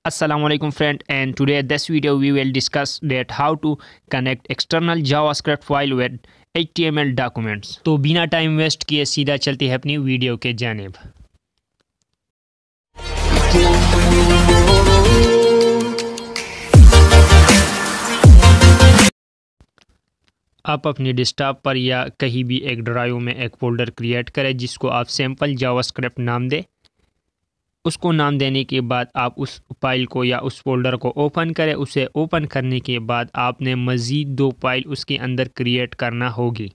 Assalamualaikum friend, and today in this video we will discuss that how to connect external JavaScript file with HTML documents। तो बिना time waste किए सीधा चलते हैं अपनी video के जानिब। आप अपनी डेस्कटॉप पर या कहीं भी एक ड्राइव में एक फोल्डर क्रिएट करें जिसको आप सैम्पल जावास्क्रिप्ट नाम दें। उसको नाम देने के बाद आप उस फाइल को या उस फोल्डर को ओपन करें। उसे ओपन करने के बाद आपने मज़ीद दो फाइल उसके अंदर क्रिएट करना होगी।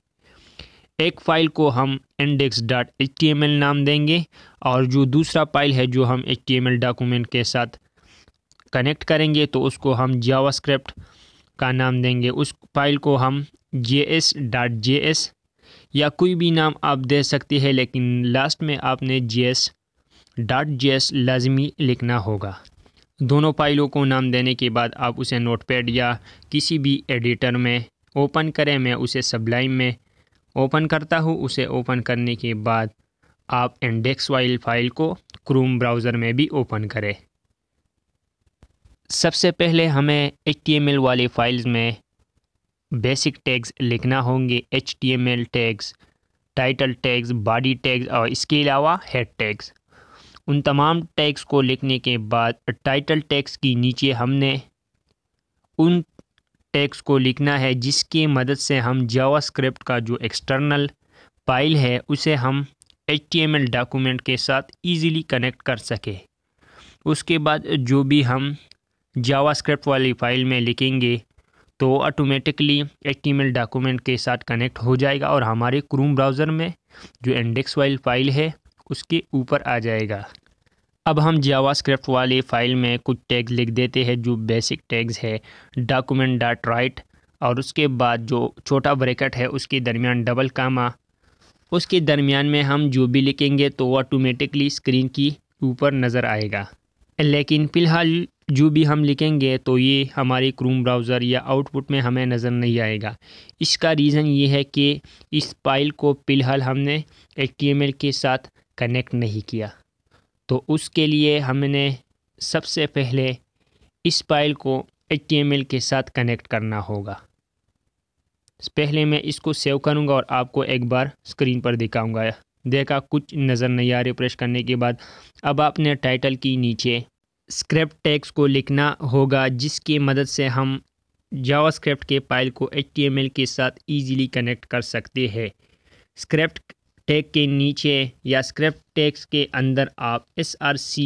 एक फ़ाइल को हम index.html नाम देंगे और जो दूसरा फाइल है जो हम HTML डॉक्यूमेंट के साथ कनेक्ट करेंगे तो उसको हम जावास्क्रिप्ट का नाम देंगे। उस फाइल को हम js.js या कोई भी नाम आप दे सकते हैं, लेकिन लास्ट में आपने js.js लाजमी लिखना होगा। दोनों फाइलों को नाम देने के बाद आप उसे नोटपैड या किसी भी एडिटर में ओपन करें। मैं उसे सबलाइम में ओपन करता हूँ। उसे ओपन करने के बाद आप इंडेक्स फाइल को क्रोम ब्राउज़र में भी ओपन करें। सबसे पहले हमें HTML वाले फाइल्स में बेसिक टैग्स लिखना होंगे। HTML tags, title tags, body tags और इसके अलावा हेड टैग्स। उन तमाम टैग्स को लिखने के बाद टाइटल टैग्स की नीचे हमने उन टैग्स को लिखना है जिसकी मदद से हम जावास्क्रिप्ट का जो एक्सटर्नल फाइल है उसे हम HTML डॉक्यूमेंट के साथ इजीली कनेक्ट कर सके। उसके बाद जो भी हम जावास्क्रिप्ट वाली फ़ाइल में लिखेंगे तो ऑटोमेटिकली HTML डॉक्यूमेंट के साथ कनेक्ट हो जाएगा और हमारे क्रोम ब्राउज़र में जो इंडेक्स फाइल है उसके ऊपर आ जाएगा। अब हम जावास्क्रिप्ट वाली फ़ाइल में कुछ टैग लिख देते हैं जो बेसिक टैग्स है document.write और उसके बाद जो छोटा ब्रैकेट है उसके दरमियान डबल कामा। उसके दरमियान में हम जो भी लिखेंगे तो ऑटोमेटिकली स्क्रीन की ऊपर नज़र आएगा, लेकिन फ़िलहाल जो भी हम लिखेंगे तो ये हमारे क्रोम ब्राउज़र या आउटपुट में हमें नज़र नहीं आएगा। इसका रीज़न ये है कि इस फाइल को फ़िलहाल हमने HTML के साथ कनेक्ट नहीं किया। तो उसके लिए हमने सबसे पहले इस फाइल को HTML के साथ कनेक्ट करना होगा। पहले मैं इसको सेव करूंगा और आपको एक बार स्क्रीन पर दिखाऊंगा। देखा कुछ नज़र नहीं आ। रिफ्रेश करने के बाद अब आपने टाइटल की नीचे स्क्रिप्ट टैग्स को लिखना होगा जिसकी मदद से हम जावास्क्रिप्ट के फाइल को HTML के साथ इजीली कनेक्ट कर सकते हैं। स्क्रिप्ट टैग के नीचे या स्क्रिप्ट टैग्स के अंदर आप src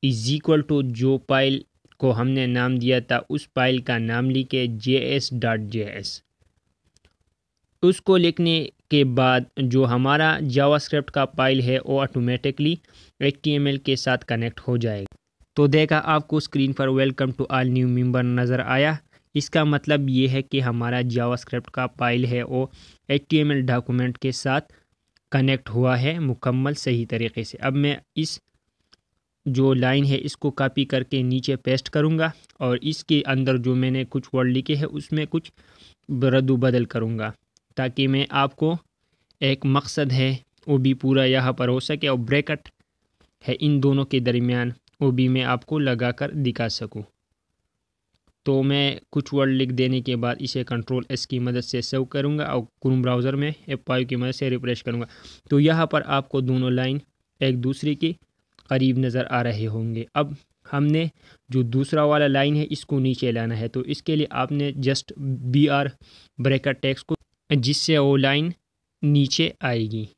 = जो फाइल को हमने नाम दिया था उस फाइल का नाम लिखे js.js। उसको लिखने के बाद जो हमारा जावास्क्रिप्ट का फाइल है वो ऑटोमेटिकली HTML के साथ कनेक्ट हो जाएगा। तो देखा आपको स्क्रीन पर welcome to all new member नज़र आया। इसका मतलब ये है कि हमारा जावास्क्रिप्ट का फाइल है वो HTML डॉक्यूमेंट के साथ कनेक्ट हुआ है मुकम्मल सही तरीके से। अब मैं इस जो लाइन है इसको कॉपी करके नीचे पेस्ट करूँगा और इसके अंदर जो मैंने कुछ वर्ड लिखे हैं उसमें कुछ रद्द बदल करूँगा ताकि मैं आपको एक मकसद है वो भी पूरा यहाँ पर हो सके और ब्रैकेट है इन दोनों के दरमियान वो भी मैं आपको लगा कर दिखा सकूं। तो मैं कुछ वर्ड लिख देने के बाद इसे Ctrl+S की मदद से सेव करूंगा और क्रोम ब्राउज़र में F5 की मदद से रिफ्रेश करूंगा। तो यहाँ पर आपको दोनों लाइन एक दूसरे के करीब नज़र आ रहे होंगे। अब हमने जो दूसरा वाला लाइन है इसको नीचे लाना है, तो इसके लिए आपने जस्ट BR ब्रैकेट टेक्स्ट को जिससे वो लाइन नीचे आएगी।